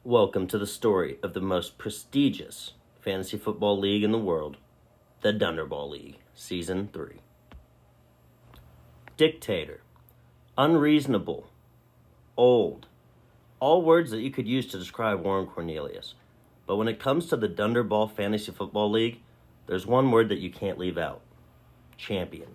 Welcome to the story of the most prestigious fantasy football league in the world, the Dunder League, Season 3. Dictator, unreasonable, old, all words that you could use to describe Warren Cornelius. But when it comes to the Dunder Fantasy Football League, there's one word that you can't leave out: champion.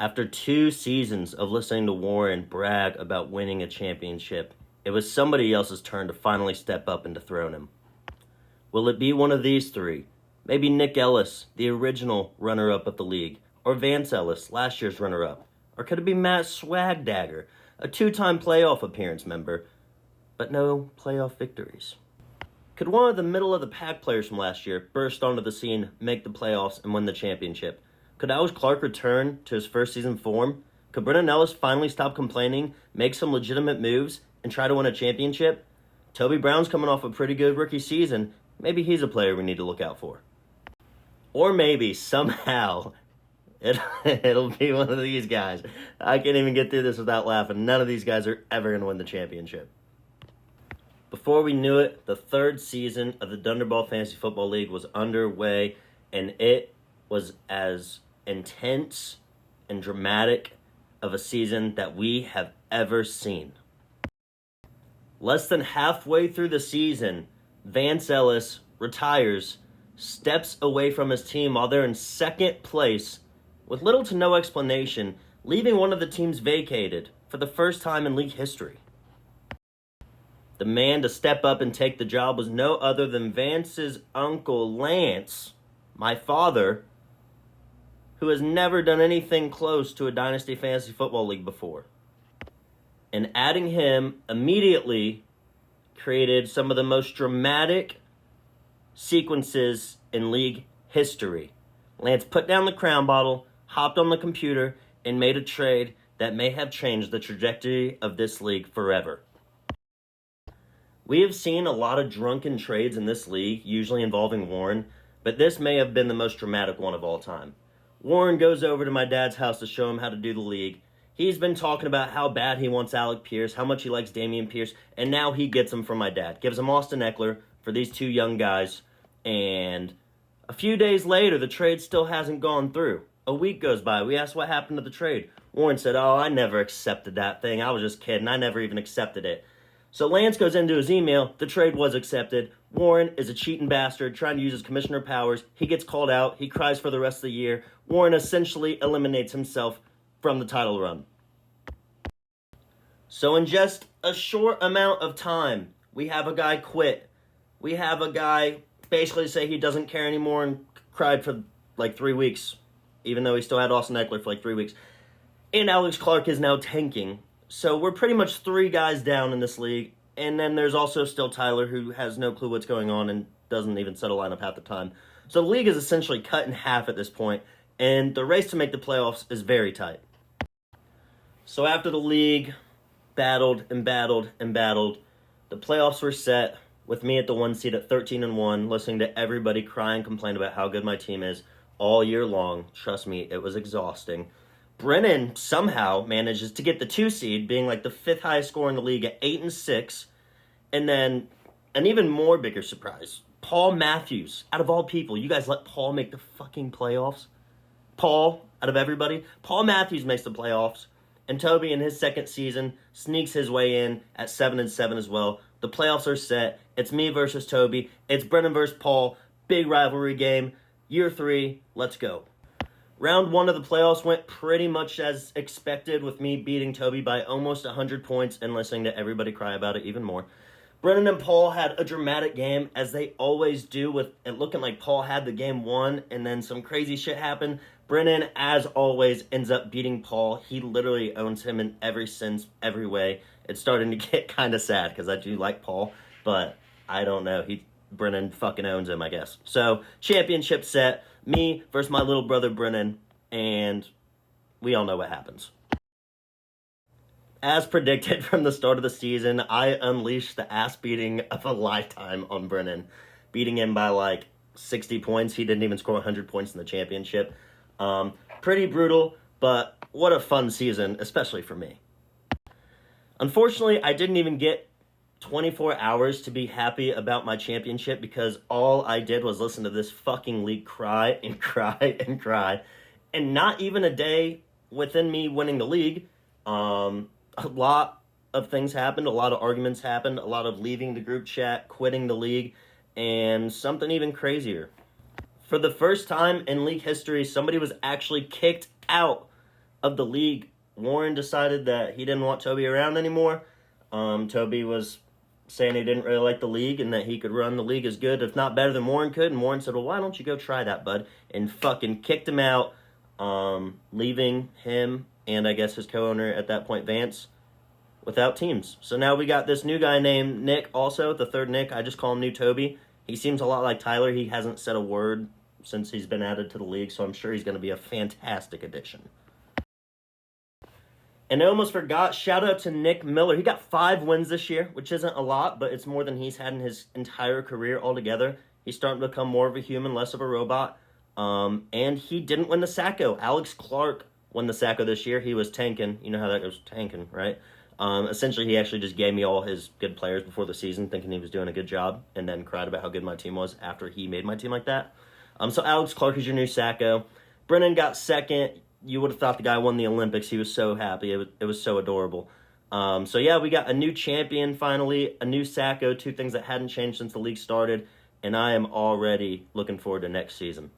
After 2 seasons of listening to Warren brag about winning a championship, it was somebody else's turn to finally step up and dethrone him. Will it be one of these 3? Maybe Nick Ellis, the original runner-up of the league, or Vance Ellis, last year's runner-up? Or could it be Matt Swagdagger, a 2-time playoff appearance member, but no playoff victories? Could one of the middle-of-the-pack players from last year burst onto the scene, make the playoffs, and win the championship? Could Alex Clark return to his first season form? Could Brennan Ellis finally stop complaining, make some legitimate moves, and try to win a championship? Toby Brown's coming off a pretty good rookie season. Maybe he's a player we need to look out for. Or maybe, somehow, it'll be one of these guys. I can't even get through this without laughing. None of these guys are ever going to win the championship. Before we knew it, the 3rd season of the Dunder Fantasy Football League was underway, and it was as intense and dramatic of a season that we have ever seen. Less than halfway through the season, Vance Ellis retires, steps away from his team while they're in 2nd place with little to no explanation, leaving one of the teams vacated for the first time in league history. The man to step up and take the job was no other than Vance's uncle Lance, my father, who has never done anything close to a Dynasty Fantasy Football League before. And adding him immediately created some of the most dramatic sequences in league history. Lance put down the crown bottle, hopped on the computer, and made a trade that may have changed the trajectory of this league forever. We have seen a lot of drunken trades in this league, usually involving Warren, but this may have been the most dramatic one of all time. Warren goes over to my dad's house to show him how to do the league. He's been talking about how bad he wants Alec Pierce, how much he likes Dameon Pierce, and now he gets him from my dad. Gives him Austin Eckler for these 2 young guys, and a few days later, the trade still hasn't gone through. A week goes by. We asked what happened to the trade. Warren said, I never accepted that thing. I was just kidding. I never even accepted it. So Lance goes into his email. The trade was accepted. Warren is a cheating bastard trying to use his commissioner powers. He gets called out. He cries for the rest of the year. Warren essentially eliminates himself from the title run. So in just a short amount of time, we have a guy quit. We have a guy basically say he doesn't care anymore and cried for like 3 weeks, even though he still had Austin Eckler for like 3 weeks. And Alex Clark is now tanking. So we're pretty much 3 guys down in this league. And then there's also still Tyler, who has no clue what's going on and doesn't even set a lineup half the time. So the league is essentially cut in half at this point, and the race to make the playoffs is very tight. So after the league battled and battled and battled, the playoffs were set with me at the 1 seed at 13-1, listening to everybody cry and complain about how good my team is all year long. Trust me, it was exhausting. Brennan somehow manages to get the 2 seed, being like the 5th highest score in the league at 8-6. And then an even more bigger surprise, Paul Matthews, out of all people, you guys let Paul make the fucking playoffs? Paul, out of everybody, Paul Matthews makes the playoffs. And Toby, in his 2nd season, sneaks his way in at 7-7 as well. The playoffs are set. It's me versus Toby. It's Brennan versus Paul. Big rivalry game. Year 3, let's go. Round 1 of the playoffs went pretty much as expected, with me beating Toby by almost 100 points and listening to everybody cry about it even more. Brennan and Paul had a dramatic game, as they always do, with it looking like Paul had the game won, and then some crazy shit happened. Brennan, as always, ends up beating Paul. He literally owns him in every sense, every way. It's starting to get kind of sad, because I do like Paul, but I don't know. Brennan fucking owns him, I guess. So, championship set, me versus my little brother Brennan, and we all know what happens. As predicted from the start of the season, I unleashed the ass beating of a lifetime on Brennan, beating him by like 60 points. He didn't even score 100 points in the championship. Pretty brutal, but what a fun season, especially for me. Unfortunately, I didn't even get 24 hours to be happy about my championship because all I did was listen to this fucking league cry and cry and cry. And not even a day within me winning the league. A lot of things happened, a lot of arguments happened, a lot of leaving the group chat, quitting the league, and something even crazier. For the first time in league history, somebody was actually kicked out of the league. Warren decided that he didn't want Toby around anymore. Toby was saying he didn't really like the league and that he could run the league as good, if not better than Warren could. And Warren said, well, why don't you go try that, bud? And fucking kicked him out, leaving him and I guess his co-owner at that point, Vance, without teams. So now we got this new guy named Nick also, the third Nick. I just call him New Toby. He seems a lot like Tyler. He hasn't said a word since he's been added to the league, so I'm sure he's going to be a fantastic addition. And I almost forgot, shout out to Nick Miller. He got 5 wins this year, which isn't a lot, but it's more than he's had in his entire career altogether. He's starting to become more of a human, less of a robot. And he didn't win the sacko. Alex Clark won the sacko this year. He was tanking. You know how that goes, tanking, right? Essentially, he actually just gave me all his good players before the season, thinking he was doing a good job, and then cried about how good my team was after he made my team like that. So Alex Clark is your new sacko. Brennan got second. You would have thought the guy won the Olympics. He was so happy. It was so adorable. So yeah, we got a new champion finally, a new sacko, 2 things that hadn't changed since the league started, and I am already looking forward to next season.